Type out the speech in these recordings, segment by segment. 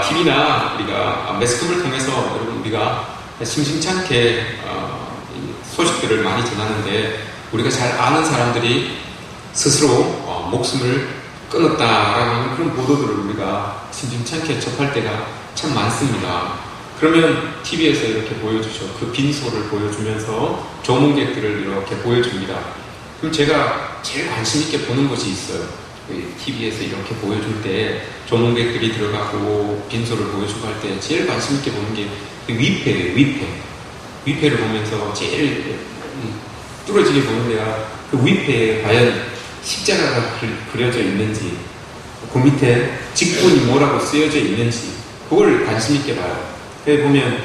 TV나 우리가 매스컴을 통해서 여러분 우리가 심심찮게 소식들을 많이 전하는데 우리가 잘 아는 사람들이 스스로 목숨을 끊었다라고 하는 그런 보도들을 우리가 심심찮게 접할 때가 참 많습니다. 그러면 TV에서 이렇게 보여주죠. 그 빈소를 보여주면서 조문객들을 이렇게 보여줍니다. 그럼 제가 제일 관심 있게 보는 것이 있어요. TV에서 이렇게 보여줄 때 조문객들이 들어가고 빈소를 보여주고 할 때 제일 관심 있게 보는 게 위패예요. 위패를 보면서 제일 뚫어지게 보는 데가 그 위패에 과연 십자가가 그려져 있는지, 그 밑에 직분이 뭐라고 쓰여져 있는지 그걸 관심 있게 봐요. 그래 보면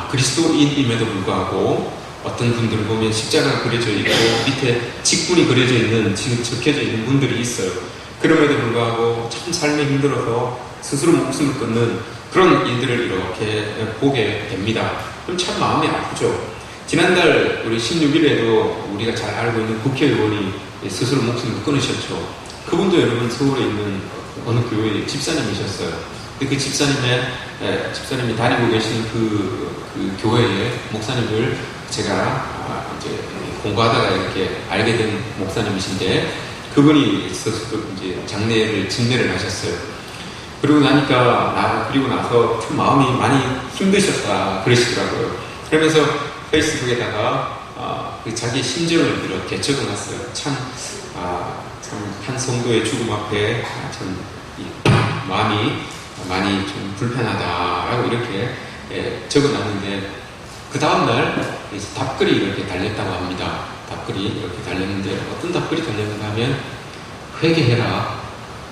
그리스도인임에도 불구하고 어떤 분들을 보면 십자가가 그려져 있고 밑에 직분이 그려져 있는, 지금 적혀져 있는 분들이 있어요. 그럼에도 불구하고 참 삶이 힘들어서 스스로 목숨을 끊는 그런 일들을 이렇게 보게 됩니다. 그럼 참 마음이 아프죠. 지난달 우리 16일에도 우리가 잘 알고 있는 국회의원이 스스로 목숨을 끊으셨죠. 그분도 여러분 서울에 있는 어느 교회의 집사님이셨어요. 근데 그 집사님이 다니고 계신 그 교회의 목사님을 제가 이제 공부하다가 이렇게 알게 된 목사님이신데, 그분이 있어서도 이제 진례를 하셨어요. 그리고 나서 참 마음이 많이 힘드셨다 그러시더라고요. 그러면서 페이스북에다가 자기 심정을 이렇게 적어놨어요. 참 한 성도의 죽음 앞에 참 마음이 많이 좀 불편하다라고 이렇게 적어놨는데, 그 다음날 답글이 이렇게 달렸다고 합니다. 답글이 이렇게 달렸는데 어떤 답글이 달렸는가 하면 회개해라,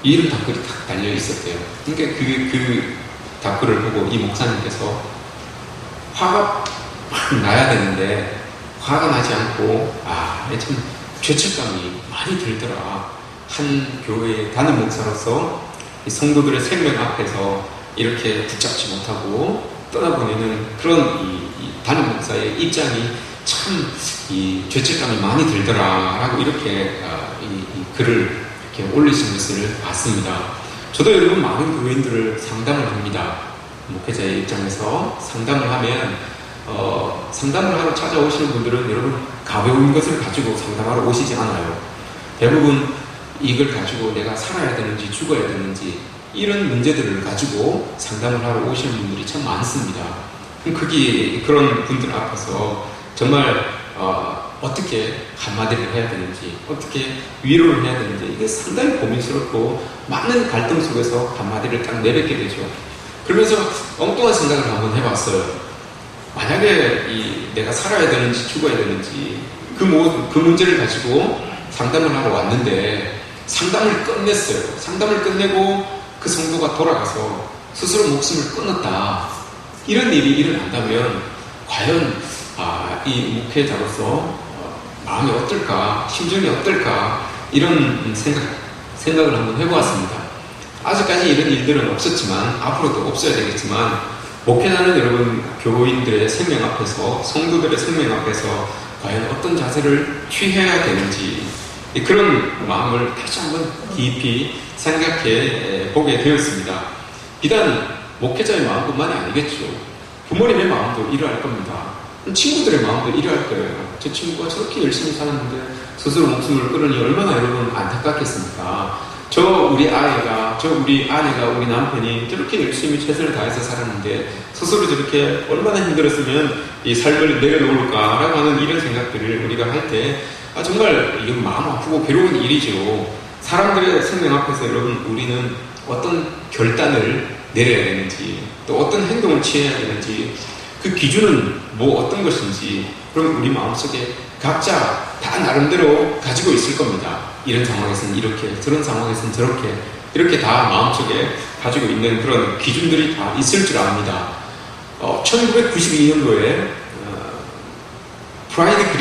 이런 답글이 딱 달려 있었대요. 그러니까 그 답글을 보고 이 목사님께서 화가 나야 되는데 화가 나지 않고 참 죄책감이 많이 들더라. 한 교회의 담임 목사로서 성도들의 생명 앞에서 이렇게 붙잡지 못하고 떠나보내는 그런 이 담임 목사의 입장이 참 이 죄책감이 많이 들더라라고 이렇게 이 글을 이렇게 올리신 것을 봤습니다. 저도 여러분 많은 교인들을 상담을 합니다. 목회자의 입장에서 상담을 하면 상담을 하러 찾아오시는 분들은 여러분 가벼운 것을 가지고 상담하러 오시지 않아요. 대부분 이걸 가지고 내가 살아야 되는지 죽어야 되는지 이런 문제들을 가지고 상담을 하러 오시는 분들이 참 많습니다. 그런 분들 앞에서 정말 어떻게 한마디를 해야 되는지, 어떻게 위로를 해야 되는지, 이게 상당히 고민스럽고 많은 갈등 속에서 한마디를 딱 내뱉게 되죠. 그러면서 엉뚱한 생각을 한번 해봤어요. 만약에 내가 살아야 되는지 죽어야 되는지 그 문제를 가지고 상담을 하러 왔는데 상담을 끝냈어요. 상담을 끝내고 그 성도가 돌아가서 스스로 목숨을 끊었다, 이런 일이 일어난다면 과연 이 목회자로서 마음이 어떨까, 심정이 어떨까, 이런 생각을 한번 해보았습니다. 아직까지 이런 일들은 없었지만 앞으로도 없어야 되겠지만, 목회자는 여러분 교인들의 생명 앞에서, 성도들의 생명 앞에서 과연 어떤 자세를 취해야 되는지, 그런 마음을 다시 한번 깊이 생각해 보게 되었습니다. 비단 목회자의 마음뿐만이 아니겠죠. 부모님의 마음도 이러할 겁니다. 친구들의 마음도 이러할 거예요. 제 친구가 저렇게 열심히 살았는데 스스로 목숨을 끊으니 얼마나 여러분 안타깝겠습니까? 우리 아내가, 우리 남편이 저렇게 열심히 최선을 다해서 살았는데 스스로 저렇게 얼마나 힘들었으면 이 삶을 내려놓을까라고 하는 이런 생각들을 우리가 할 때 정말 이건 마음 아프고 괴로운 일이죠. 사람들의 생명 앞에서 여러분 우리는 어떤 결단을 내려야 되는지, 또 어떤 행동을 취해야 되는지, 그 기준은 어떤 것인지, 그럼 우리 마음속에 각자 다 나름대로 가지고 있을 겁니다. 이런 상황에서는 이렇게, 저런 상황에서는 저렇게, 이렇게 다 마음속에 가지고 있는 그런 기준들이 다 있을 줄 압니다. 1992년도에 프라이드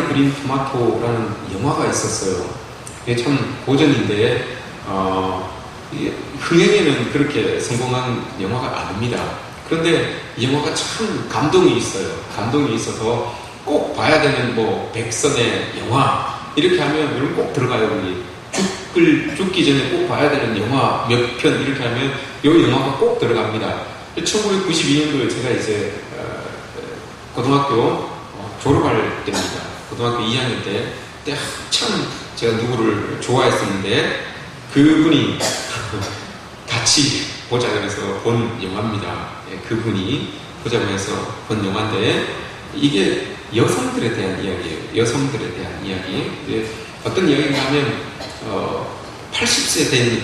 그린 토마토라는 영화가 있었어요. 이게 참 고전인데 흥행에는 그렇게 성공한 영화가 아닙니다. 그런데 이 영화가 참 감동이 있어요. 감동이 있어서 꼭 봐야 되는 백선의 영화, 이렇게 하면 여러분 꼭 들어가요. 죽기 전에 꼭 봐야 되는 영화 몇 편 이렇게 하면 이 영화가 꼭 들어갑니다. 1992년도에 제가 이제 고등학교 졸업할 때입니다. 고등학교 2학년 때, 그때 한참 제가 누구를 좋아했었는데 그분이 같이 보자 그래서 본 영화입니다. 예, 그분이 보자고 해서 본 영화인데 이게 여성들에 대한 이야기예요. 여성들에 대한 이야기. 어떤 이야기인가 하면 80세 된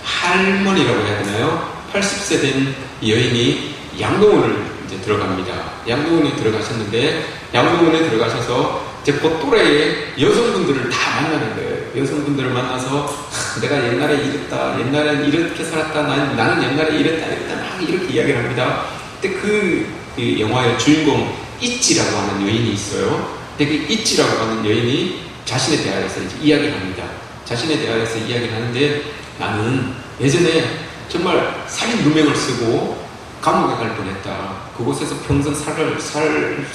할머니라고 해야 되나요? 80세 된 여인이 양로원을 이제 들어갑니다. 양로원에 들어가셨는데 양로원에 들어가셔서 이제 곧또래의 여성분들을 다 만나는 거예요. 여성분들을 만나서 내가 옛날에 이랬다, 옛날엔 이렇게 살았다, 나는 옛날에 이랬다 막 이렇게 이야기를 합니다. 근데 그 영화의 주인공 이찌라고 하는 여인이 있어요. 근데 그 이찌라고 하는 여인이 자신에 대하여서 이제 이야기를 합니다. 자신에 대하여서 이야기를 하는데 나는 예전에 정말 살인 누명을 쓰고 감옥에 갈 뻔했다. 그곳에서 평생 살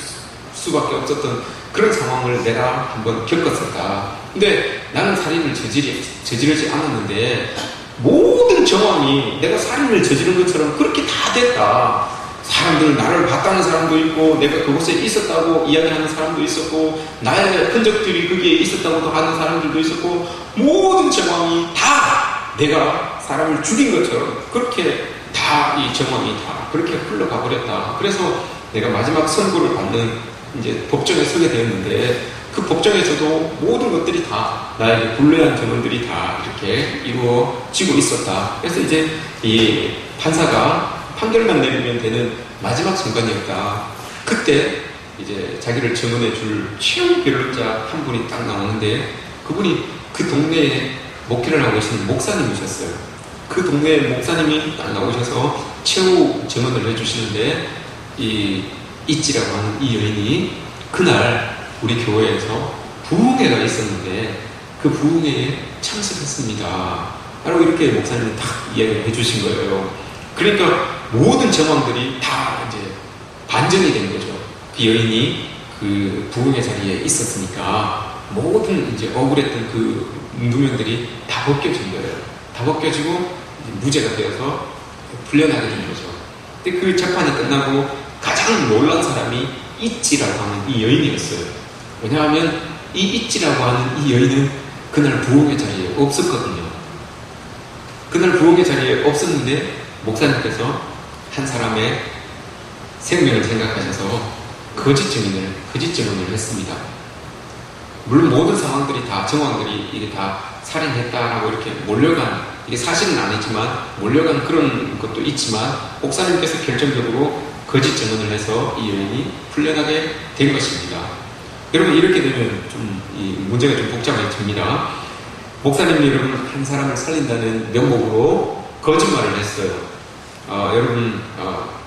수밖에 없었던 그런 상황을 내가 한번 겪었었다. 근데 나는 살인을 저지르지 않았는데 모든 정황이 내가 살인을 저지른 것처럼 그렇게 다 됐다. 사람들 나를 봤다는 사람도 있고 내가 그곳에 있었다고 이야기하는 사람도 있었고 나의 흔적들이 거기에 있었다고 하는 사람들도 있었고 모든 정황이 다 내가 사람을 죽인 것처럼 그렇게 다 이 정황이 다 그렇게 흘러가 버렸다. 그래서 내가 마지막 선고를 받는 이제 법정에 서게 되었는데 그 법정에서도 모든 것들이 다 나에게 불리한 증언들이 다 이렇게 이루어지고 있었다. 그래서 이제 이 판사가 판결만 내리면 되는 마지막 순간이었다. 그때 이제 자기를 증언해 줄 최후 변론자 한 분이 딱 나오는데 그분이 그 동네에 목회를 하고 계신 목사님이셨어요. 그 동네 목사님이 딱 나오셔서 최후 증언을 해주시는데 이 이찌라고 하는 이 여인이 그날 우리 교회에서 부흥회가 있었는데 그 부흥회에 참석했습니다. 라고 이렇게 목사님이 딱 이야기를 해주신 거예요. 그러니까 모든 정황들이 다 이제 반전이 된 거죠. 그 여인이 그 부흥회 자리에 있었으니까 모든 이제 억울했던 그 누명들이 다 벗겨진 거예요. 다 벗겨지고 무죄가 되어서 풀려나게 된 거죠. 근데 그 재판이 끝나고 가장 놀란 사람이 이찌라고 하는 이 여인이었어요. 왜냐하면 이 이찌라고 하는 이 여인은 그날 부흥회 자리에 없었거든요. 그날 부흥회 자리에 없었는데 목사님께서 한 사람의 생명을 생각하셔서 거짓 증언을 했습니다. 물론 모든 상황들이 다 정황들이 이게 다 살인했다라고 이렇게 몰려간 이게 사실은 아니지만 몰려간 그런 것도 있지만 목사님께서 결정적으로 거짓 증언을 해서 이 여인이 풀려나게 된 것입니다. 여러분 이렇게 되면 좀 이 문제가 좀 복잡해집니다. 목사님 여러분 한 사람을 살린다는 명목으로 거짓말을 했어요. 여러분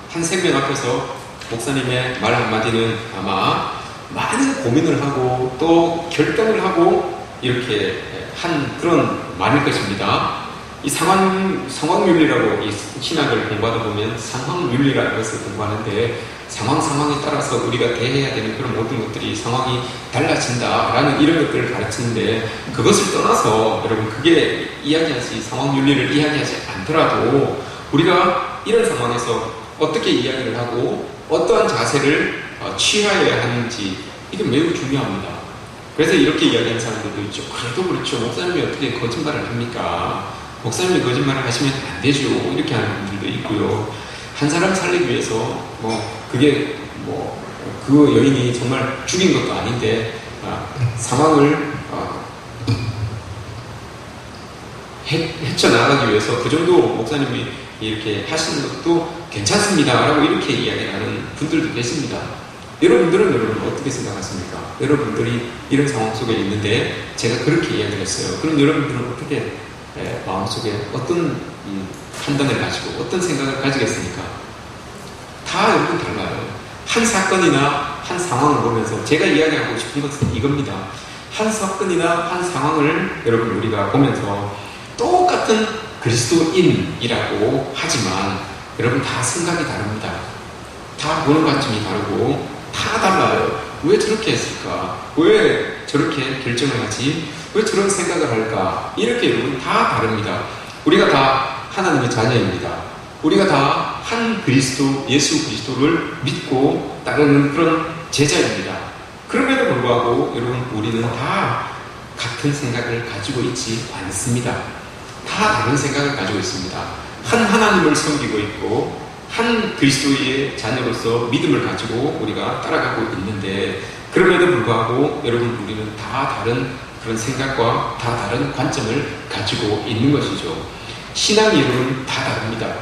한 생명 앞에서 목사님의 말 한마디는 아마 많은 고민을 하고 또 결정을 하고 이렇게 한 그런 말일 것입니다. 이 상황윤리라고 이 신학을 공부하다 보면 상황윤리라는 것을 공부하는데 상황에 따라서 우리가 대해야 되는 그런 모든 것들이 상황이 달라진다라는 이런 것들을 가르치는데 그것을 떠나서 여러분 그게 이야기하지 상황윤리를 이야기하지 않더라도 우리가 이런 상황에서 어떻게 이야기를 하고 어떠한 자세를 취하여야 하는지 이게 매우 중요합니다. 그래서 이렇게 이야기하는 사람들도 있죠. 그래도 그렇죠. 목사님이 어떻게 거짓말을 합니까? 목사님이 거짓말을 하시면 안 되죠. 이렇게 하는 분들도 있고요. 한 사람 살리기 위해서 그게 그 여인이 정말 죽인 것도 아닌데 상황을 헤쳐나가기 위해서 그 정도 목사님이 이렇게 하시는 것도 괜찮습니다. 라고 이렇게 이야기를 하는 분들도 계십니다. 여러분 어떻게 생각하십니까? 여러분들이 이런 상황 속에 있는데 제가 그렇게 이야기를 했어요. 그럼 여러분들은 어떻게 마음속에 어떤 판단을 가지고 어떤 생각을 가지겠습니까? 다 여러분 달라요. 한 사건이나 한 상황을 보면서 제가 이야기하고 싶은 것은 이겁니다. 한 사건이나 한 상황을 여러분 우리가 보면서 똑같은 그리스도인이라고 하지만 여러분 다 생각이 다릅니다. 다 보는 관점이 다르고 다 달라요. 왜 저렇게 했을까? 왜 저렇게 결정을 하지? 왜 저런 생각을 할까? 이렇게 여러분 다 다릅니다. 우리가 다 하나님의 자녀입니다. 우리가 다 한 그리스도, 예수 그리스도를 믿고 따르는 그런 제자입니다. 그럼에도 불구하고 여러분 우리는 다 같은 생각을 가지고 있지 않습니다. 다 다른 생각을 가지고 있습니다. 한 하나님을 섬기고 있고 한 그리스도의 자녀로서 믿음을 가지고 우리가 따라가고 있는데, 그럼에도 불구하고 여러분 우리는 다 다른 그런 생각과 다 다른 관점을 가지고 있는 것이죠. 신앙이 여러분 다 다릅니다.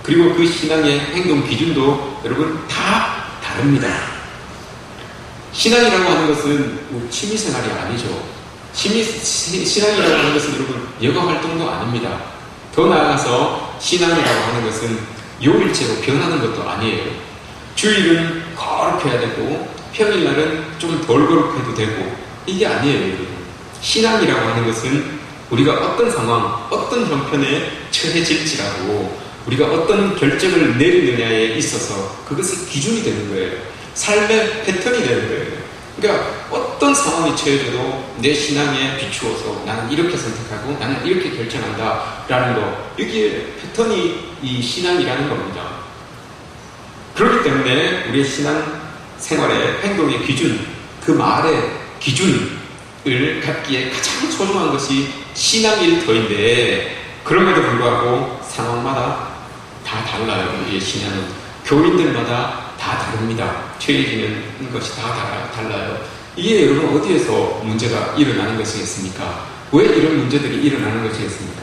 그리고 그 신앙의 행동 기준도 여러분 다 다릅니다. 신앙이라고 하는 것은 취미생활이 아니죠. 신앙이라고 하는 것은 여러분 여가 활동도 아닙니다. 더 나아가서 신앙이라고 하는 것은 요일제로 변하는 것도 아니에요. 주일은 거룩해야 되고 평일날은 좀 덜 거룩해도 되고, 이게 아니에요. 여러분. 신앙이라고 하는 것은 우리가 어떤 상황, 어떤 형편에 처해질지라도 우리가 어떤 결정을 내리느냐에 있어서 그것이 기준이 되는 거예요. 삶의 패턴이 되는 거예요. 그러니까 어떤 상황이 처해져도 내 신앙에 비추어서 나는 이렇게 선택하고 나는 이렇게 결정한다 라는 거, 여기에 패턴이 이 신앙이라는 겁니다. 그렇기 때문에 우리의 신앙 생활의 행동의 기준, 그 말의 기준을 갖기에 가장 소중한 것이 신앙일 터인데, 그럼에도 불구하고 상황마다 다 달라요. 우리의 신앙은 교인들마다 다 다릅니다. 처해지는 것이 다 달라요. 이게 여러분 어디에서 문제가 일어나는 것이겠습니까? 왜 이런 문제들이 일어나는 것이겠습니까?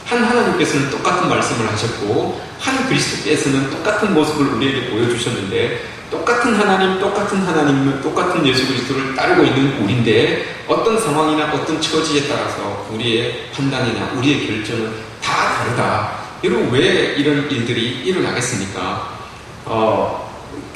한 하나님께서는 똑같은 말씀을 하셨고 한 그리스도께서는 똑같은 모습을 우리에게 보여주셨는데, 똑같은 하나님, 똑같은 예수 그리스도를 따르고 있는 우리인데 어떤 상황이나 어떤 처지에 따라서 우리의 판단이나 우리의 결정은 다 다르다. 여러분 왜 이런 일들이 일어나겠습니까?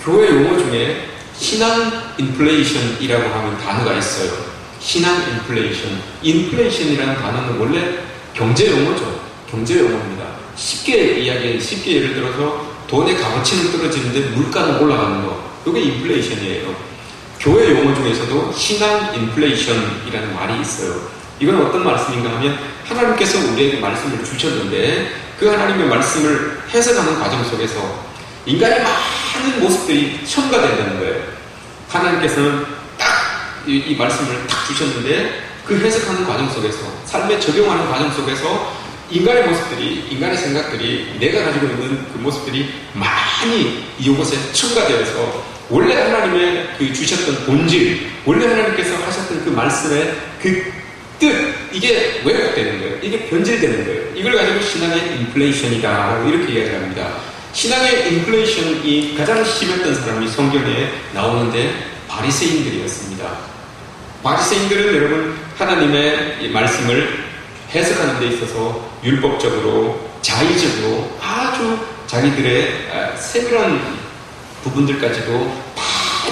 교회 용어 중에 신앙 인플레이션이라고 하는 단어가 있어요. 신앙 인플레이션. 인플레이션이라는 단어는 원래 경제 용어죠. 경제 용어입니다. 쉽게 예를 들어서 돈의 값어치는 떨어지는데 물가는 올라가는 거. 이게 인플레이션이에요. 교회 용어 중에서도 신앙 인플레이션이라는 말이 있어요. 이건 어떤 말씀인가 하면 하나님께서 우리에게 말씀을 주셨는데 그 하나님의 말씀을 해석하는 과정 속에서 인간의 많은 모습들이 첨가된다는 거예요. 하나님께서는 딱 이 말씀을 딱 주셨는데 그 해석하는 과정 속에서, 삶에 적용하는 과정 속에서 인간의 모습들이, 인간의 생각들이, 내가 가지고 있는 그 모습들이 많이 이곳에 첨가되어서 원래 하나님의 그 주셨던 본질, 원래 하나님께서 하셨던 그 말씀의 그 뜻, 이게 왜곡되는 거예요. 이게 변질되는 거예요. 이걸 가지고 신앙의 인플레이션이다 이렇게 이야기합니다. 신앙의 인플레이션이 가장 심했던 사람이 성경에 나오는데 바리새인들이었습니다. 바리새인들은 여러분 하나님의 말씀을 해석하는 데 있어서 율법적으로, 자의적으로 아주 자기들의 세밀한 부분들까지도 다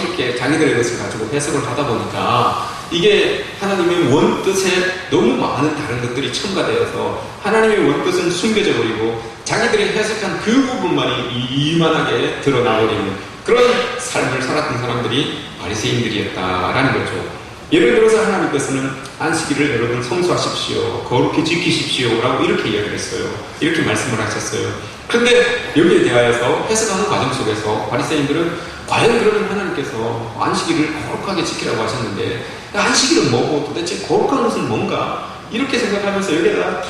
이렇게 자기들의 것을 가지고 해석을 하다 보니까 이게 하나님의 원뜻에 너무 많은 다른 것들이 첨가되어서 하나님의 원뜻은 숨겨져 버리고 자기들이 해석한 그 부분만이 이만하게 드러나버리는 그런 삶을 살았던 사람들이 바리새인들이었다라는 거죠. 예를 들어서 하나님께서는 안식일을 여러분 성수하십시오, 거룩히 지키십시오 라고 이렇게 이야기를 했어요. 이렇게 말씀을 하셨어요. 그런데 여기에 대하여서 해석하는 과정 속에서 바리새인들은 과연 그러면 하나님께서 안식일을 거룩하게 지키라고 하셨는데 안식일은 뭐고 도대체 거룩한 것은 뭔가, 이렇게 생각하면서 여기에다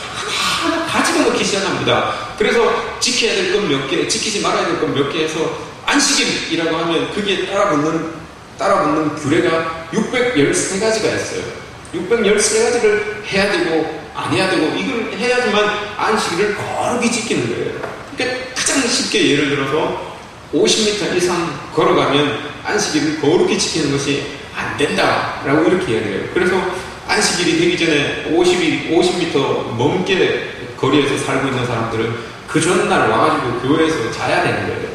하나 다 집어넣기 시작합니다. 그래서 지켜야 될 것 몇 개, 지키지 말아야 될 것 몇 개 해서 안식일이라고 하면 거기에 따라붙는 규례가 613가지가 있어요. 613가지를 해야 되고 안 해야 되고 이걸 해야지만 안식일을 거룩히 지키는 거예요. 그러니까 가장 쉽게 예를 들어서 50m 이상 걸어가면 안식일을 거룩히 지키는 것이 안 된다라고 이렇게 이야기해요. 그래서 안식일이 되기 전에 50m 넘게 거리에서 살고 있는 사람들은 그 전날 와가지고 교회에서 자야 되는 거예요.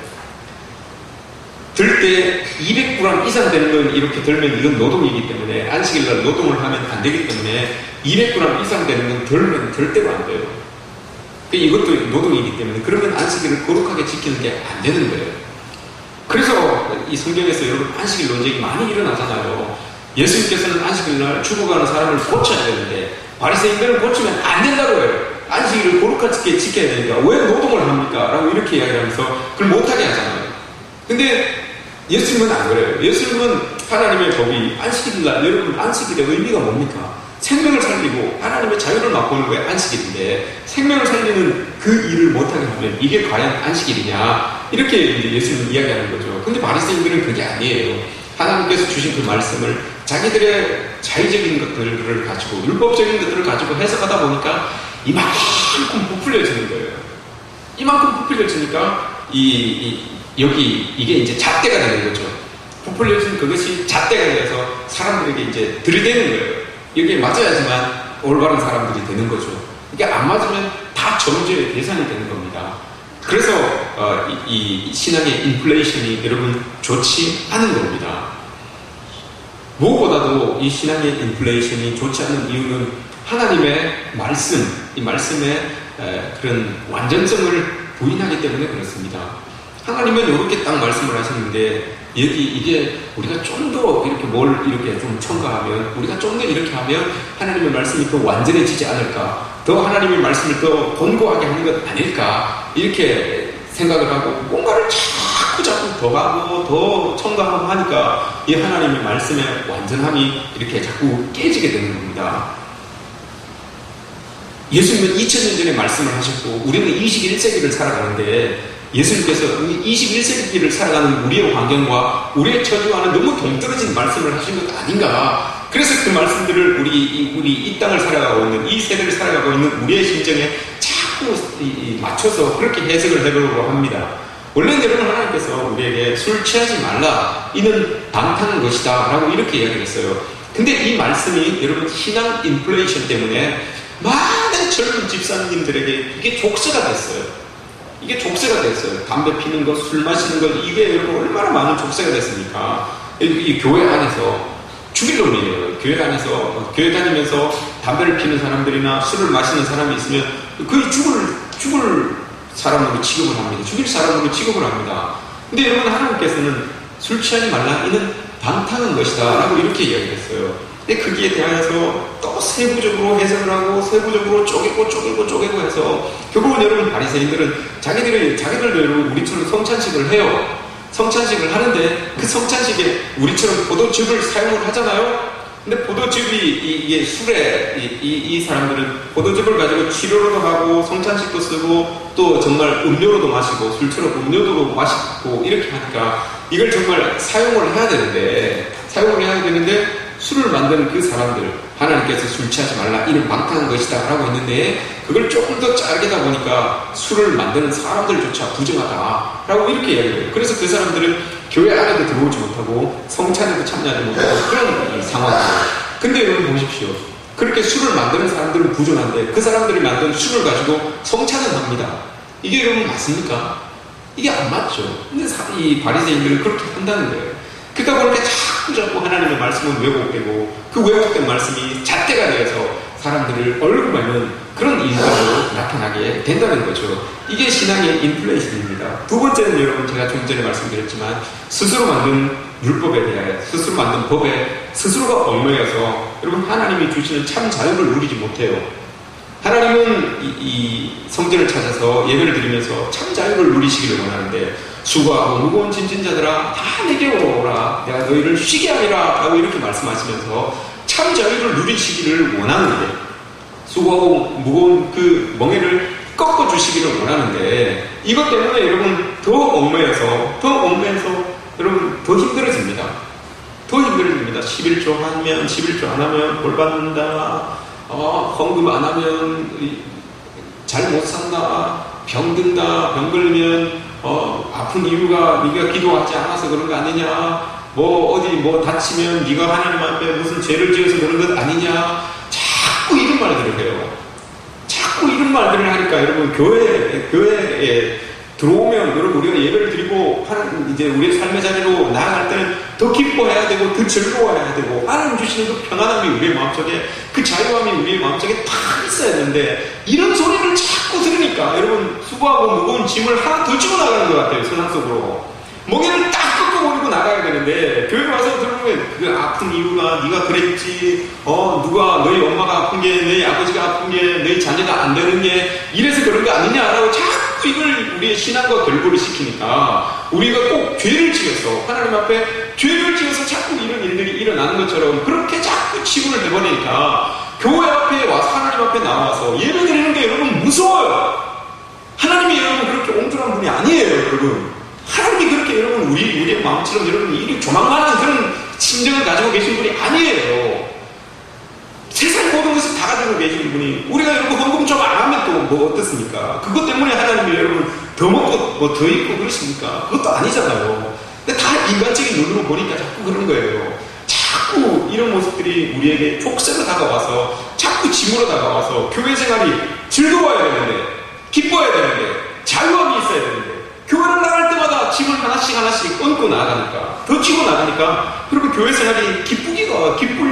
들 때 200g 이상 되는 건 이렇게 들면 이건 노동이기 때문에 안식일날 노동을 하면 안 되기 때문에 200g 이상 되는 건 덜면 절대로 안 돼요. 이것도 노동이기 때문에 그러면 안식일을 거룩하게 지키는 게 안 되는 거예요. 그래서 이 성경에서 여러분 안식일 논쟁이 많이 일어나잖아요. 예수님께서는 안식일 날 죽어가는 사람을 고쳐야 되는데 바리새인들은 고치면 안 된다고 해요. 안식일을 거룩하게 지켜야 되니까 왜 노동을 합니까? 라고 이렇게 이야기하면서 그걸 못하게 하잖아요. 근데 예수님은 안 그래요. 예수님은 하나님의 법이 안식일 날, 여러분 안식일의 의미가 뭡니까? 생명을 살리고 하나님의 자유를 맛보는 게 안식일인데 생명을 살리는 그 일을 못하게 하면 이게 과연 안식일이냐? 이렇게 이제 예수님은 이야기하는 거죠. 근데 바리새인들은 그게 아니에요. 하나님께서 주신 그 말씀을 자기들의 자의적인 것들을 가지고 율법적인 것들을 가지고 해석하다 보니까 이만큼 부풀려지는 거예요. 이만큼 부풀려지니까 여기 이게 이제 잣대가 되는 거죠. 부풀려진 그것이 잣대가 되어서 사람들에게 이제 들이대는 거예요. 여기에 맞아야지만 올바른 사람들이 되는 거죠. 이게 안 맞으면 다 정죄의 대상이 되는 겁니다. 그래서 이 신앙의 인플레이션이 여러분 좋지 않은 겁니다. 무엇보다도 이 신앙의 인플레이션이 좋지 않은 이유는 하나님의 말씀, 이 말씀의 그런 완전성을 부인하기 때문에 그렇습니다. 하나님은 이렇게 딱 말씀을 하셨는데 이게 우리가 좀 더 이렇게 뭘 이렇게 좀 첨가하면 우리가 좀 더 이렇게 하면 하나님의 말씀이 더 완전해지지 않을까, 더 하나님의 말씀을 더 권고하게 하는 것 아닐까 이렇게 생각을 하고 뭔가를 자꾸 더하고 더 첨가하고 하니까 이 하나님의 말씀의 완전함이 이렇게 자꾸 깨지게 되는 겁니다. 예수님은 2000년 전에 말씀을 하셨고 우리는 21세기를 살아가는데 예수님께서 21세기를 살아가는 우리의 환경과 우리의 처지와는 너무 동떨어진 말씀을 하신 것 아닌가. 그래서 그 말씀들을 우리 이 땅을 살아가고 있는 이 세대를 살아가고 있는 우리의 심정에 자꾸 맞춰서 그렇게 해석을 해보려고 합니다. 원래는 여러분 하나님께서 우리에게 술 취하지 말라, 이는 방탕한 것이다 라고 이렇게 이야기를 했어요. 근데 이 말씀이 여러분 신앙 인플레이션 때문에 많은 젊은 집사님들에게 이게 족쇄가 됐어요. 이게 족쇄가 됐어요. 담배 피는 것, 술 마시는 것, 이게 여러분 얼마나 많은 족쇄가 됐습니까? 이 교회 안에서 죽일 놈이에요. 교회 안에서 교회 다니면서 담배를 피는 사람들이나 술을 마시는 사람이 있으면 거의 죽을 사람으로 취급을 합니다. 죽일 사람으로 취급을 합니다. 근데 여러분 하나님께서는 술 취하지 말라, 이는 방탕한 것이다 라고 이렇게 이야기했어요. 근데 거기에 대하여서 또 세부적으로 해석을 하고 세부적으로 쪼개고 해서 결국은 여러분 바리새인들은 자기들도 여러분 우리처럼 성찬식을 해요. 성찬식을 하는데 그 성찬식에 우리처럼 포도즙을 사용을 하잖아요. 근데 포도즙이 이게 술에 이 사람들은 포도즙을 가지고 치료로도 하고 성찬식도 쓰고 또 정말 음료로도 마시고 술처럼 음료도 마시고 이렇게 하니까 이걸 정말 사용을 해야 되는데 술을 만드는 그 사람들, 하나님께서 술 취하지 말라, 이는 방탕한 것이다 라고 했는데 그걸 조금 더 짜게다 보니까 술을 만드는 사람들조차 부정하다 라고 이렇게 이야기해요. 그래서 그 사람들은 교회 안에도 들어오지 못하고 성찬에도 참여하지 못하고 그런 상황이에요. 근데 여러분 보십시오. 그렇게 술을 만드는 사람들은 부정한데 그 사람들이 만든 술을 가지고 성찬을 합니다. 이게 여러분 맞습니까? 이게 안 맞죠. 근데 이 바리새인들은 그렇게 한다는 거예요. 그러다 보니까 자꾸 하나님의 말씀은 왜곡되고 그 왜곡된 말씀이 잣대가 되어서 사람들을 얼굴만은 그런 인간으로 나타나게 된다는 거죠. 이게 신앙의 인플레이션입니다. 두 번째는 여러분 제가 좀 전에 말씀드렸지만 스스로 만든 율법에 대하여 스스로 만든 법에 스스로가 얽매여서 여러분 하나님이 주시는 참 자유를 누리지 못해요. 하나님은 이 성전을 찾아서 예배를 드리면서 참 자유를 누리시기를 원하는데 수고하고 무거운 짐진 자들아 다 내게 오라, 내가 너희를 쉬게 하리라 라고 이렇게 말씀하시면서 참 자유를 누리시기를 원하는데 수고하고 무거운 그 멍에를 꺾어주시기를 원하는데 이것 때문에 여러분 더 얽매여서 여러분 더 힘들어집니다. 11조 하면 11조 안 하면 벌 받는다, 헌금 안 하면 잘 못 산다, 병든다, 병 걸리면 아픈 이유가 네가 기도하지 않아서 그런 거 아니냐, 어디 다치면 네가 하나님 앞에 무슨 죄를 지어서 그런 것 아니냐, 자꾸 이런 말들을 해요. 자꾸 이런 말들을 하니까 여러분 교회에 들어오면 여러분 우리가 예배를 드리고 이제 우리의 삶의 자리로 나아갈 때는 더 기뻐해야 되고 더 즐거워해야 되고 하나님 주시는 그 평안함이 우리의 마음속에, 그 자유함이 우리의 마음속에 다 있어야 되는데 이런 소리를 자꾸 들으니까 여러분 수고하고 무거운 짐을 하나 더 지고 나가는 것 같아요. 세상 속으로. 멍에를 딱 꺾어버리고 나가야 되는데 교회 와서 들어보면 그 아픈 이유가 네가 그랬지, 누가 너희 엄마가 아픈 게, 너희 아버지가 아픈 게, 너희 자녀가 안 되는 게 이래서 그런 거 아니냐라고 자꾸 이걸 우리의 신앙과 결부를 시키니까 우리가 꼭 죄를 지어서 하나님 앞에 죄를 지어서 자꾸 이런 일들이 일어나는 것처럼 그렇게 자꾸 치부를 해버리니까 교회 앞에 와서 하나님 앞에 나와서 예배 드리는 게 여러분 무서워요. 하나님이 여러분 그렇게 옹졸한 분이 아니에요, 여러분. 하나님이 그렇게 여러분 우리의 마음처럼 여러분 이리 조망만한 그런 심정을 가지고 계신 분이 아니에요. 세상 모든 것을 다 가지고 계신 분이, 우리가 여러분 헌금 좀 안 하면 또 뭐 어떻습니까? 그것 때문에 하나님이 여러분 더 먹고 뭐 더 입고 그러십니까? 그것도 아니잖아요. 근데 다 인간적인 눈으로 보니까 자꾸 그런 거예요. 자꾸 이런 모습들이 우리에게 족쇄로 다가와서, 자꾸 짐으로 다가와서 교회 생활이 즐거워야 되는데, 기뻐야 되는데, 자유함이 있어야 되는데, 교회를 나갈 때마다 짐을 하나씩 얹고 나가니까, 더 쥐고 나가니까, 그리고 교회 생활이 기쁠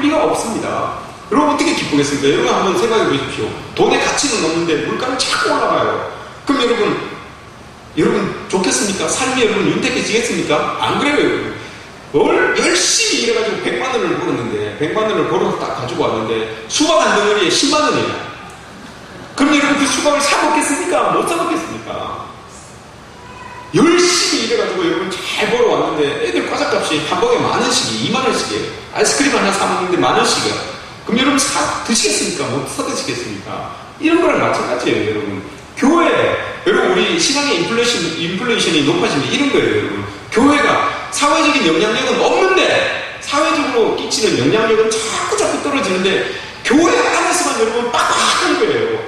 리가 없습니다. 여러분 어떻게 기쁘겠습니까? 여러분 한번 생각해 보십시오. 돈의 가치는 없는데 물가는 자꾸 올라가요. 그럼 여러분 좋겠습니까? 삶이 여러분 윤택해지겠습니까? 안 그래요, 여러분. 열심히 일해가지고 100만 원을 벌었는데, 100만 원을 벌어서 딱 가지고 왔는데 수박 한 덩어리에 10만 원이에요. 그럼 여러분 그 수박을 사 먹겠습니까? 못 사 먹겠습니까? 열심히 일해가지고 여러분 잘 벌어왔는데 애들 과자값이 한 번에 10,000원씩이 20,000원씩이에요. 아이스크림 하나 사 먹는데 10,000원씩이야. 그럼 여러분 드시겠습니까? 못 사 드시겠습니까? 이런 거랑 마찬가지예요, 여러분. 교회, 여러분 우리 신앙의 인플레이션이 높아지면 이런 거예요, 여러분. 교회가 사회적인 영향력은 없는데 사회적으로 끼치는 영향력은 자꾸 떨어지는데 교회 안에서만 여러분 빡빡한 거예요.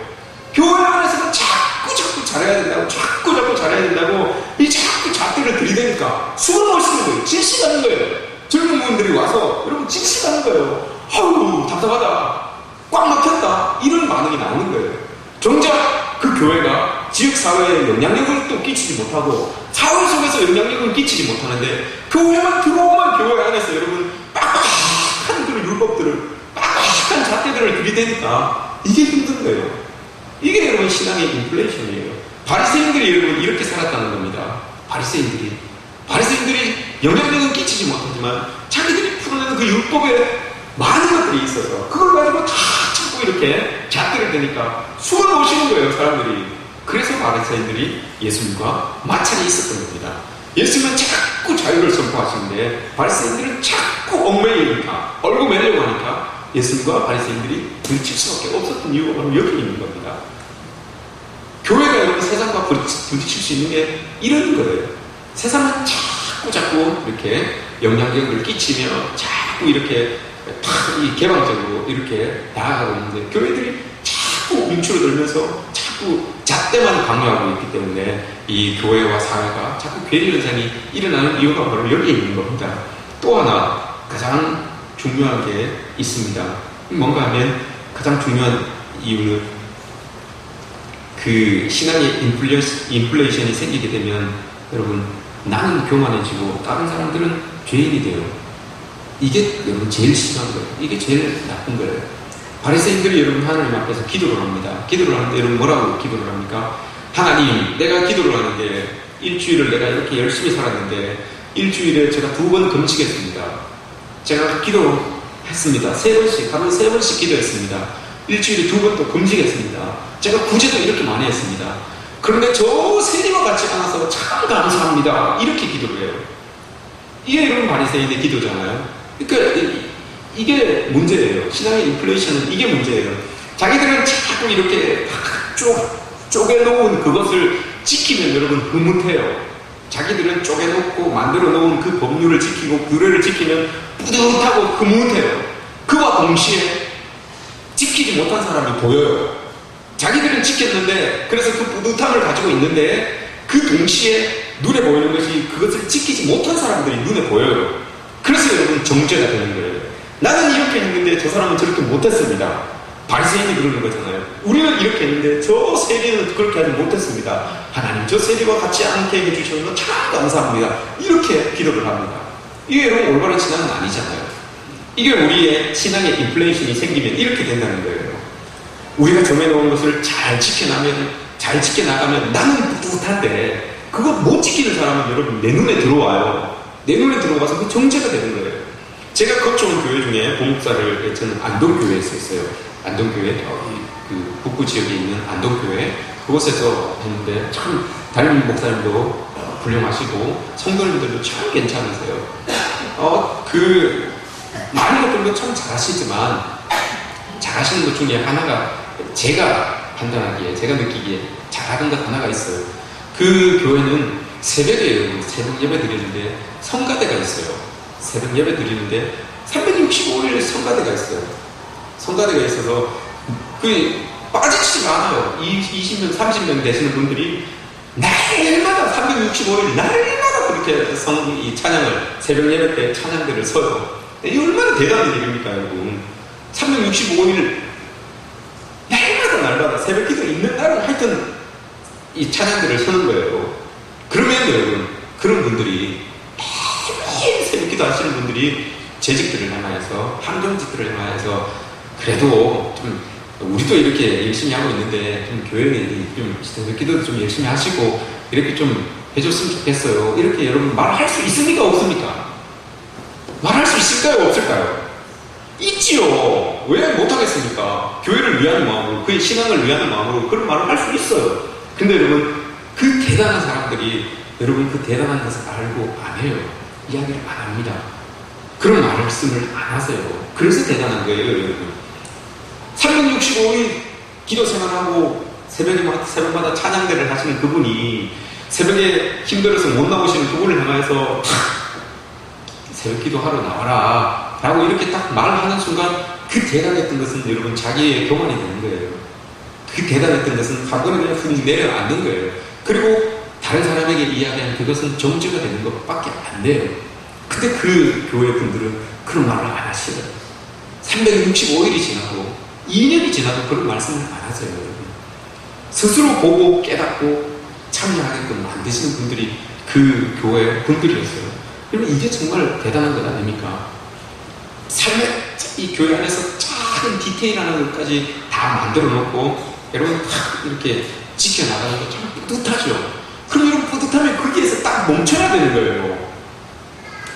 교회 안에서만 자꾸 잘해야 된다고, 자꾸 잘해야 된다고 이 자꾸 잣대를 들이대니까 숨을 못 쉬는 거예요. 질식하는 거예요. 젊은 분들이 와서 여러분 질식하는 거예요. 아우 답답하다, 꽉 막혔다, 이런 반응이 나오는 거예요. 정작 그 교회가 지역사회에 영향력을 또 끼치지 못하고 사회 속에서 영향력을 끼치지 못하는데 교회만 들어오면 교회 안에서 여러분 빡빡한 그런 율법들을, 빡빡한 잣대들을 들이대니까 이게 힘든 거예요. 이게 여러분 신앙의 인플레이션이에요. 바리새인들이 여러분 이렇게 살았다는 겁니다. 바리새인들이 영향력은 끼치지 못하지만 자기들이 풀어내는 그 율법에 많은 것들이 있어서 그걸 가지고 다 자꾸 이렇게 잣대를 대니까 숨을 못 쉬는 거예요, 사람들이. 그래서 바리새인들이 예수님과 마찰이 있었던 겁니다. 예수님은 자꾸 자유를 선포하시는데 바리새인들은 자꾸 얽매이니까, 얼고 매려고 하니까 예수님과 바리새인들이 부딪힐 수밖에 없었던 이유가 바로 여기 있는 겁니다. 교회가 여러분 세상과 부딪힐 수 있는 게 이런 거예요. 세상은 자꾸 이렇게 영향력을 끼치며 자꾸 이렇게 이 개방적으로 이렇게 나아가고 있는데 교회들이 자꾸 움츠러들면서 자꾸 잣대만 강요하고 있기 때문에 이 교회와 사회가 자꾸 괴리 현상이 일어나는 이유가 바로 여기 있는 겁니다. 또 하나 가장 중요한 게 있습니다. 뭔가 하면 가장 중요한 이유는 그 신앙의 인플레이션이 생기게 되면 여러분 나는 교만해지고 다른 사람들은 죄인이 돼요. 이게 여러분 제일 심한 거예요. 이게 제일 나쁜 거예요. 바리새인들이 여러분 하나님 앞에서 기도를 합니다. 기도를 하는데 여러분 뭐라고 기도를 합니까? 하나님, 내가 기도를 하는데 일주일을 내가 이렇게 열심히 살았는데 일주일에 제가 2번 금식했습니다. 제가 기도했습니다. 3번씩, 하루에 3번씩 기도했습니다. 일주일에 2번 또 금식했습니다. 제가 구제도 이렇게 많이 했습니다. 그런데 저 세리와 같지 않아서 참 감사합니다. 이렇게 기도를 해요. 이게 여러분 바리새인의 기도잖아요. 그러니까 이게 문제예요. 신앙의 인플레이션은 이게 문제예요. 자기들은 자꾸 이렇게 쪼개놓은 그것을 지키면 여러분 흐뭇해요. 자기들은 쪼개놓고 만들어 놓은 그 법률을 지키고 규례를 지키면 뿌듯하고 흐뭇해요. 그와 동시에 지키지 못한 사람이 보여요. 자기들은 지켰는데 그래서 그 뿌듯함을 가지고 있는데 그 동시에 눈에 보이는 것이 그것을 지키지 못한 사람들이 눈에 보여요. 그래서 여러분 정죄가 되는 거예요. 나는 이렇게 했는데 저 사람은 저렇게 못했습니다. 바리새인이 그러는 거잖아요. 우리는 이렇게 했는데 저 세리는 그렇게 하지 못했습니다. 하나님, 저 세리와 같지 않게 해주셔서 참 감사합니다. 이렇게 기도를 합니다. 이게 여러분 올바른 신앙은 아니잖아요. 이게 우리의 신앙의 인플레이션이 생기면 이렇게 된다는 거예요. 우리가 정해놓은 것을 잘 지켜나가면 나는 뿌듯한데 그거 못 지키는 사람은 여러분 내 눈에 들어와요. 내 눈에 들어와서 그 정죄가 되는 거예요. 제가 거쳐온 교회 중에 보목사를 저는 안동교회에 있어요. 안동교회, 그 북부 지역에 있는 안동교회, 그곳에서 했는데 참 담임 목사님도 훌륭하시고 성도님들도 참 괜찮으세요. 많은 것들도 참 잘하시지만 잘하시는 것 중에 하나가 제가 판단하기에, 제가 느끼기에 잘하는 것 하나가 있어요. 그 교회는 새벽에 새벽 예배 드리는데 성가대가 있어요. 새벽 예배 드리는데 365일 성가대가 있어요. 성가대가 있어서 그 빠지지가 않아요. 20명, 30명 되시는 분들이 날마다 365일 날마다 그렇게 이 찬양을 새벽 예배 때 찬양들을 서요. 이 얼마나 대단한 일입니까, 여러분? 365일 날마다 새벽 기도 있는 날은 하여튼 이 찬양들을 서는 거예요. 그러면 여러분, 그런 분들이 매일 새벽 기도 하시는 분들이 재직들을 향하여서, 함정직들을 향하여서 그래도 좀 우리도 이렇게 열심히 하고 있는데 좀 교회에 좀 새벽 기도도 좀 열심히 하시고 이렇게 좀 해줬으면 좋겠어요. 이렇게 여러분 말할 수 있습니까? 없습니까? 말할 수 있을까요? 없을까요? 있지요. 왜 못하겠습니까? 교회를 위하는 마음으로, 그의 신앙을 위하는 마음으로 그런 말을 할 수 있어요. 근데 여러분, 그 대단한 사람들이 여러분 그 대단한 것을 알고 안 해요. 이야기를 안 합니다. 그런 말씀을 안 하세요. 그래서 대단한 거예요, 여러분. 365일 기도 생활하고 새벽마다 찬양대를 하시는 그분이 새벽에 힘들어서 못 나오시는 그분을 향해서 새벽 기도하러 나와라 라고 이렇게 딱 말하는 순간 그 대단했던 것은 여러분 자기의 교만이 되는 거예요. 그 대단했던 것은 사고를 그냥 훅 내려앉는 거예요. 그리고 다른 사람에게 이야기하는 그것은 정죄가 되는 것밖에 안 돼요. 근데 그 교회 분들은 그런 말을 안 하시더라고요. 365일이 지나고 2년이 지나도 그런 말씀을 안 하세요. 여러분. 스스로 보고 깨닫고 참여하게끔 만드시는 분들이 그 교회 분들이었어요. 여러분 이게 정말 대단한 것 아닙니까? 삶의 이 교회 안에서 작은 디테일하는 것까지 다 만들어 놓고 여러분 딱 이렇게 지켜나가는 거 참 뿌듯하죠. 그럼 여러분 뿌듯하면 거기에서 딱 멈춰야 되는 거예요.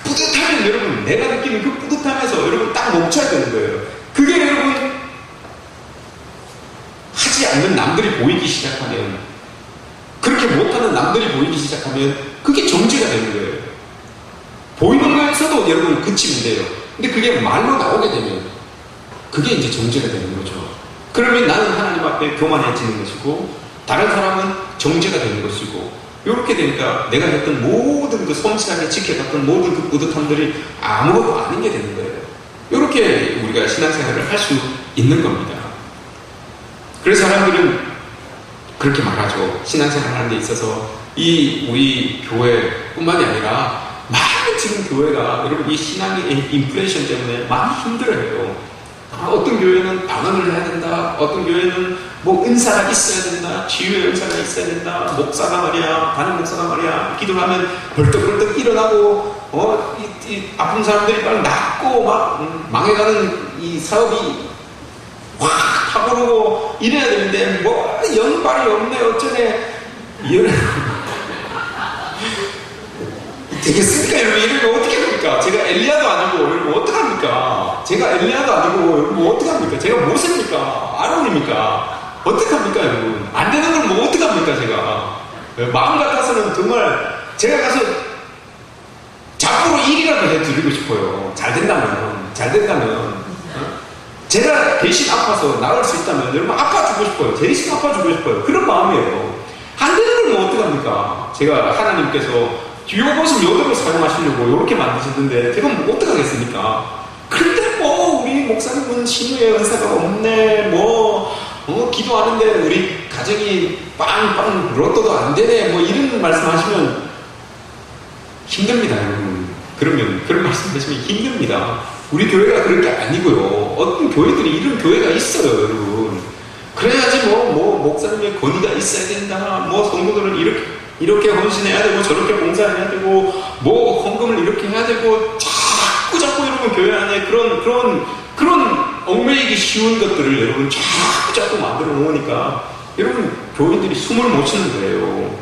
뿌듯하면 여러분 내가 느끼는 그 뿌듯함에서 여러분 딱 멈춰야 되는 거예요. 그게 여러분 하지 않는 남들이 보이기 시작하면, 그렇게 못하는 남들이 보이기 시작하면 그게 정죄가 되는 거예요. 보이는 거에서도 여러분 그치면 돼요. 근데 그게 말로 나오게 되면 그게 이제 정죄가 되는 거죠. 그러면 나는 하나님 앞에 교만해지는 것이고 다른 사람은 정죄가 되는 것이고, 이렇게 되니까 내가 했던 모든 그 섬세하게 지켜갔던 모든 그 뿌듯함들이 아무것도 아닌 게 되는 거예요. 이렇게 우리가 신앙생활을 할 수 있는 겁니다. 그래서 사람들은 그렇게 말하죠. 신앙생활 하는 데 있어서 우리 교회뿐만이 아니라 많은 지금 교회가 여러분 이 신앙의 인플레이션 때문에 많이 힘들어해요. 어떤 교회는 방언을 해야 된다. 어떤 교회는 뭐 은사가 있어야 된다. 치유의 은사가 있어야 된다. 목사가 말이야, 담임 목사가 말이야, 기도를 하면 벌떡벌떡 일어나고 이 아픈 사람들이 빨리 낫고 막 망해가는 이 사업이 확 타오르고 이래야 되는데 뭐 연발이 없네 어쩌네 되겠습니까? 여러분 이러면 어떻게 합니까? 제가 엘리야도 아니고 여러분 어떡합니까? 제가 엘리야도 아니고 여러분 어떡합니까? 제가 모세입니까? 아론입니까? 어떡합니까 여러분? 안 되는 걸 뭐 어떡합니까 제가? 마음 같아서는 정말 제가 가서 잡으로 일이라도 해드리고 싶어요. 잘 된다면 제가 대신 아파서 나을 수 있다면 여러분 아파주고 싶어요. 대신 아파주고 싶어요. 그런 마음이에요. 안 되는 걸 뭐 어떡합니까? 제가 하나님께서 요것을 요대로 사용하시려고 이렇게 만드셨는데 제가 뭐 어떡하겠습니까? 근데 뭐 우리 목사님은 신유의 은사가 없네, 기도하는데 우리 가정이 빵빵 로또도 안 되네, 뭐 이런 말씀하시면 힘듭니다, 여러분. 그런 말씀하시면 힘듭니다. 우리 교회가 그런 게 아니고요. 어떤 교회들이 이런 교회가 있어요, 여러분. 그래야지 목사님의 권위가 있어야 된다. 성도들은 이렇게 헌신해야 되고 저렇게 봉사해야 되고 헌금을 이렇게 해야 되고 자꾸 여러분 교회 안에 그런 얽매이기 쉬운 것들을 여러분 자꾸 만들어 놓으니까 여러분 교인들이 숨을 못 쉬는 거예요.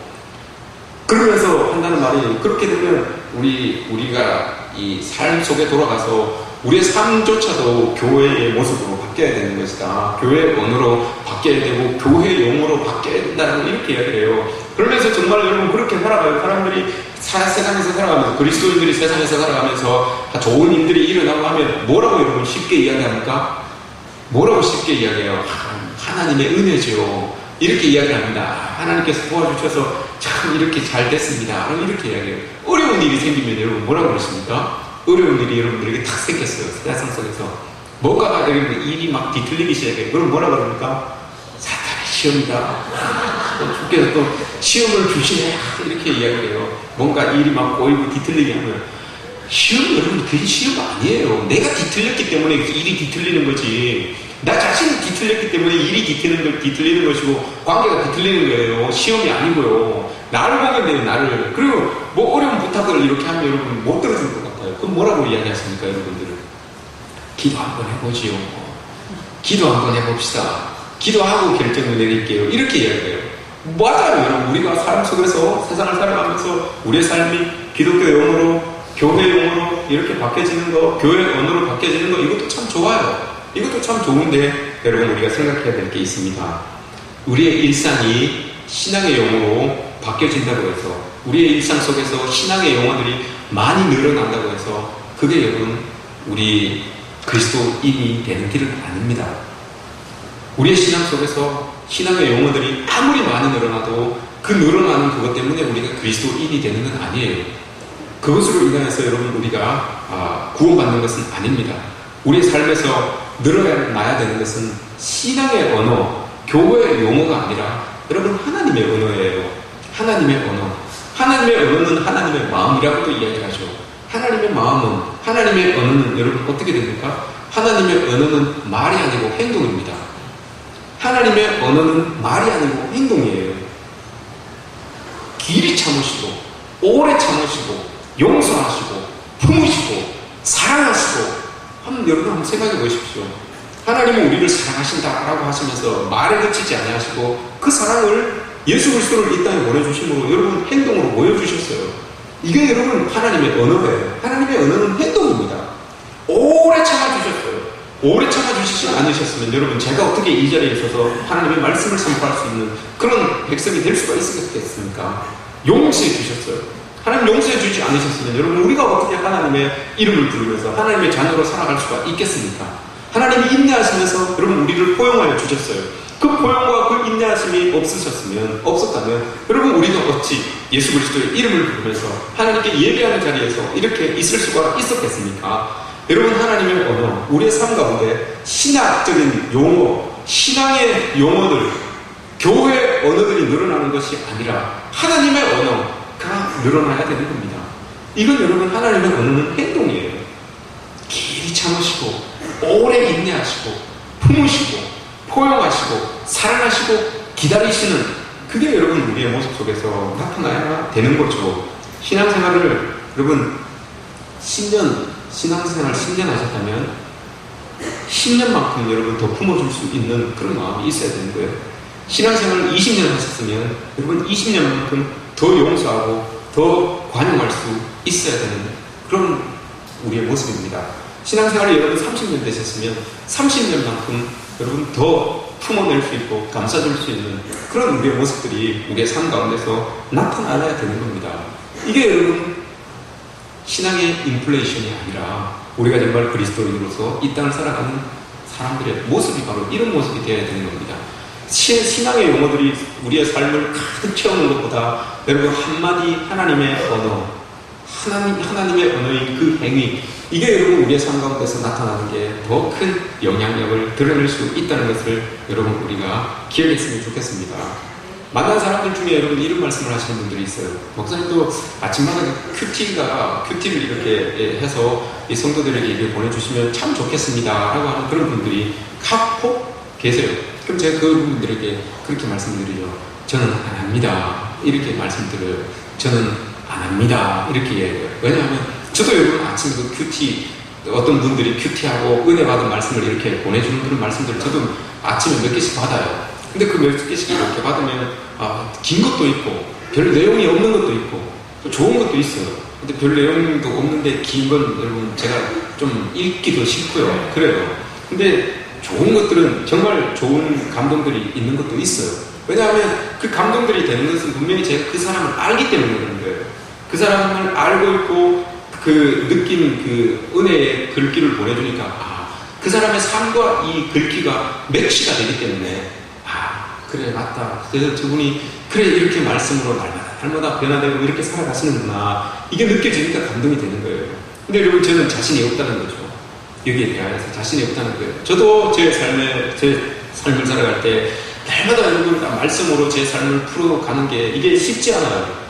그러면서 한다는 말이, 그렇게 되면 우리가 이 삶 속에 돌아가서 우리의 삶조차도 교회의 모습으로 바뀌어야 되는 것이다. 교회의 언어로 바뀌어야 되고 교회의 용어로 바뀌어야 된다는 이렇게 이야기를 해요. 그러면서 정말 여러분 그렇게 살아가요. 사람들이 세상에서 살아가면서, 그리스도인들이 세상에서 살아가면서 좋은 일들이 일어나고 하면 뭐라고 여러분 쉽게 이야기합니까? 뭐라고 쉽게 이야기해요? 하나님의 은혜죠. 이렇게 이야기를 합니다. 하나님께서 도와주셔서 참 이렇게 잘 됐습니다. 이렇게 이야기해요. 어려운 일이 생기면 여러분 뭐라고 그러십니까? 어려운 일이 여러분들에게 탁 생겼어요. 세상 속에서. 뭔가가 여러분 일이 막 뒤틀리기 시작해요. 그럼 뭐라고 그럽니까? 사탄의 시험이다. 주께서 또 시험을 주시네. 이렇게 이야기해요. 뭔가 일이 막 꼬이고 뒤틀리게 하면, 시험, 여러분 그게 시험 아니에요. 내가 뒤틀렸기 때문에 일이 뒤틀리는 거지. 나 자신이 뒤틀렸기 때문에 일이 뒤틀리는 것이고 관계가 뒤틀리는 거예요. 시험이 아니고요. 나를 보게 돼요. 나를. 그리고 뭐 어려운 부탁을 이렇게 하면 여러분 못 들어줄 것 같아요. 그럼 뭐라고 이야기하십니까, 여러분들은? 기도 한번 해보지요. 기도 한번 해봅시다. 기도하고 결정을 내릴게요. 이렇게 이야기해요. 맞아요, 여러분. 우리가 삶 속에서 세상을 살아가면서 우리의 삶이 기독교 용어로, 교회 용어로 이렇게 바뀌어지는 거, 교회 언어로 바뀌어지는 거, 이것도 참 좋아요. 이것도 참 좋은데, 여러분 우리가 생각해야 될 게 있습니다. 우리의 일상이 신앙의 용어로 바뀌어진다고 해서, 우리의 일상 속에서 신앙의 용어들이 많이 늘어난다고 해서 그게 여러분 우리 그리스도인이 되는 길은 아닙니다. 우리의 신앙 속에서 신앙의 용어들이 아무리 많이 늘어나도 그 늘어나는 그것 때문에 우리가 그리스도인이 되는 건 아니에요. 그것으로 인해서 여러분 우리가 구원받는 것은 아닙니다. 우리의 삶에서 늘어나야 되는 것은 신앙의 언어, 교회의 용어가 아니라 여러분 하나님의 언어예요. 하나님의 언어. 하나님의 언어는 하나님의 마음이라고도 이야기하죠. 하나님의 마음은, 하나님의 언어는 여러분 어떻게 됩니까? 하나님의 언어는 말이 아니고 행동입니다. 하나님의 언어는 말이 아니고 행동이에요. 길이 참으시고, 오래 참으시고, 용서하시고, 품으시고, 사랑하시고, 여러분 생각해 보십시오. 하나님은 우리를 사랑하신다라고 하시면서 말에 그치지 아니하시고 그 사랑을 예수 그리스도를 이 땅에 보내주심으로 여러분 행동으로 보여주셨어요. 이게 여러분 하나님의 언어예요. 하나님의 언어는 행동입니다. 오래 참아주셨어요. 오래 참아주시지 않으셨으면 여러분 제가 어떻게 이 자리에 있어서 하나님의 말씀을 선포할 수 있는 그런 백성이 될 수가 있었겠습니까? 용서해 주셨어요. 하나님 용서해 주지 않으셨으면 여러분 우리가 어떻게 하나님의 이름을 부르면서 하나님의 자녀로 살아갈 수가 있겠습니까? 하나님이 인내하시면서 여러분 우리를 포용하여 주셨어요. 그 포용과 그 인내하심이 없었다면 여러분 우리가 어찌 예수 그리스도의 이름을 부르면서 하나님께 예배하는 자리에서 이렇게 있을 수가 있었겠습니까? 여러분 하나님의 언어, 우리의 삶 가운데 신학적인 용어, 신앙의 용어들, 교회 언어들이 늘어나는 것이 아니라 하나님의 언어가 늘어나야 되는 겁니다. 이건 여러분 하나님의 언어는 행동이에요. 길이 참으시고 오래 인내하시고 품으시고 포용하시고 사랑하시고 기다리시는 그게 여러분 우리의 모습 속에서 나타나야 되는 거죠. 신앙생활을 여러분 10년 신앙생활 10년 하셨다면 10년만큼 여러분 더 품어줄 수 있는 그런 마음이 있어야 되는 거예요. 신앙생활을 20년 하셨으면 여러분 20년만큼 더 용서하고 더 관용할 수 있어야 되는 그런 우리의 모습입니다. 신앙생활이 여러분 30년 되셨으면 30년만큼 여러분 더 품어낼 수 있고 감싸줄 수 있는 그런 우리의 모습들이 우리의 삶 가운데서 나타나야 되는 겁니다. 이게 여러분 신앙의 인플레이션이 아니라 우리가 정말 그리스도인으로서 이 땅을 살아가는 사람들의 모습이 바로 이런 모습이 되어야 되는 겁니다. 신앙의 용어들이 우리의 삶을 가득 채우는 것보다 여러분 한마디 하나님의 언어, 하나님의 언어의 그 행위, 이게 여러분 우리의 삶 가운데서 나타나는 게 더 큰 영향력을 드러낼 수 있다는 것을 여러분 우리가 기억했으면 좋겠습니다. 만난 사람들 중에 여러분 이런 말씀을 하시는 분들이 있어요. 목사님도 아침마다 큐티를 이렇게 해서 이 성도들에게 이렇게 보내주시면 참 좋겠습니다 라고 하는 그런 분들이 각폭 계세요. 그럼 제가 그분들에게 그렇게 말씀드리죠. 저는 안 합니다. 이렇게 말씀드려요. 저는 안 합니다. 이렇게 얘기해요. 왜냐하면 저도 여러분 아침에 그 어떤 분들이 큐티하고 은혜 받은 말씀을 이렇게 보내주는 그런 말씀들을 저도 아침에 몇 개씩 받아요. 근데 그 몇 개씩 이렇게 받으면 긴 것도 있고 별 내용이 없는 것도 있고 또 좋은 것도 있어요. 근데 별 내용도 없는데 긴 건 여러분 제가 좀 읽기도 싫고요. 그래요. 근데 좋은 것들은 정말 좋은 감동들이 있는 것도 있어요. 왜냐하면 그 감동들이 되는 것은 분명히 제가 그 사람을 알기 때문에 그런 거예요. 그 사람을 알고 있고 그 느낀 그 은혜의 글귀를 보내주니까 그 사람의 삶과 이 글귀가 매치가 되기 때문에 그래 맞다. 그래서 저분이 그래 이렇게 말씀으로 날마다 변화되고 이렇게 살아가시는구나. 이게 느껴지니까 감동이 되는 거예요. 근데 여러분 저는 자신이 없다는 거죠. 여기에 대하여서 자신이 없다는 거예요. 저도 제 삶을 살아갈 때 날마다 여러분 말씀으로 제 삶을 풀어가는 게 이게 쉽지 않아요.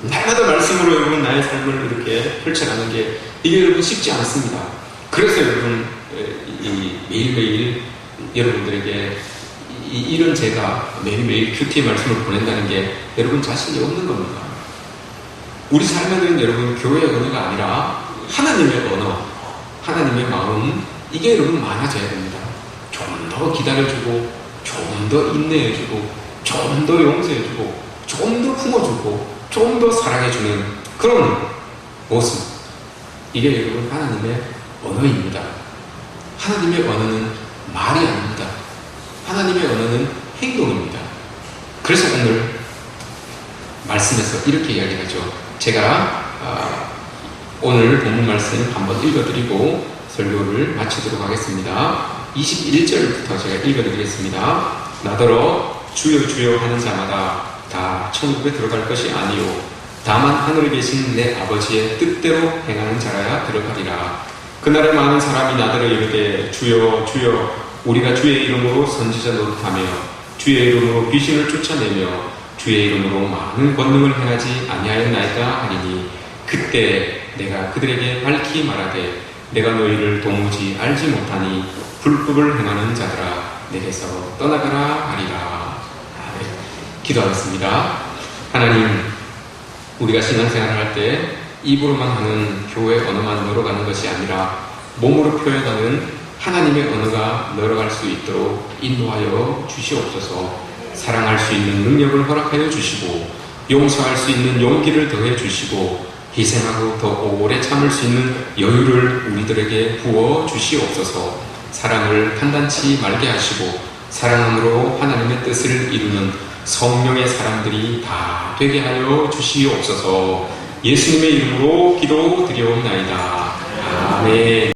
날마다 말씀으로 여러분 나의 삶을 이렇게 펼쳐가는 게 이게 여러분 쉽지 않습니다. 그래서 여러분 매일매일 여러분들에게 이런 제가 매일매일 큐티 말씀을 보낸다는 게 여러분 자신이 없는 겁니다. 우리 삶에는 여러분 교회의 언어가 아니라 하나님의 언어, 하나님의 마음, 이게 여러분 많아져야 됩니다. 좀 더 기다려주고 좀 더 인내해주고 좀 더 용서해주고 좀 더 품어주고 좀 더 사랑해주는 그런 모습, 이게 여러분 하나님의 언어입니다. 하나님의 언어는 말이 아닙니다. 하나님의 언어는 행동입니다. 그래서 오늘 말씀에서 이렇게 이야기하죠. 제가 오늘 본문 말씀 한번 읽어드리고 설교를 마치도록 하겠습니다. 21절부터 제가 읽어드리겠습니다. 나더러 주여 주여 하는 자마다 다 천국에 들어갈 것이 아니요 다만 하늘에 계신 내 아버지의 뜻대로 행하는 자라야 들어가리라. 그날에 많은 사람이 나더러 이르되 주여 주여 우리가 주의 이름으로 선지자 노릇하며 주의 이름으로 귀신을 쫓아내며 주의 이름으로 많은 권능을 행하지 아니하였나이까 하리니 그때 내가 그들에게 밝히 말하되 내가 너희를 도무지 알지 못하니 불법을 행하는 자들아 내게서 떠나가라 하리라. 기도하겠습니다. 하나님, 우리가 신앙생활을 할 때 입으로만 하는 교회 언어만 늘어가는 것이 아니라 몸으로 표현하는 하나님의 언어가 늘어갈 수 있도록 인도하여 주시옵소서. 사랑할 수 있는 능력을 허락하여 주시고 용서할 수 있는 용기를 더해 주시고 희생하고 더 오래 참을 수 있는 여유를 우리들에게 부어 주시옵소서. 사랑을 판단치 말게 하시고 사랑함으로 하나님의 뜻을 이루는 성령의 사람들이 다 되게 하여 주시옵소서. 예수님의 이름으로 기도드리옵나이다. 아멘.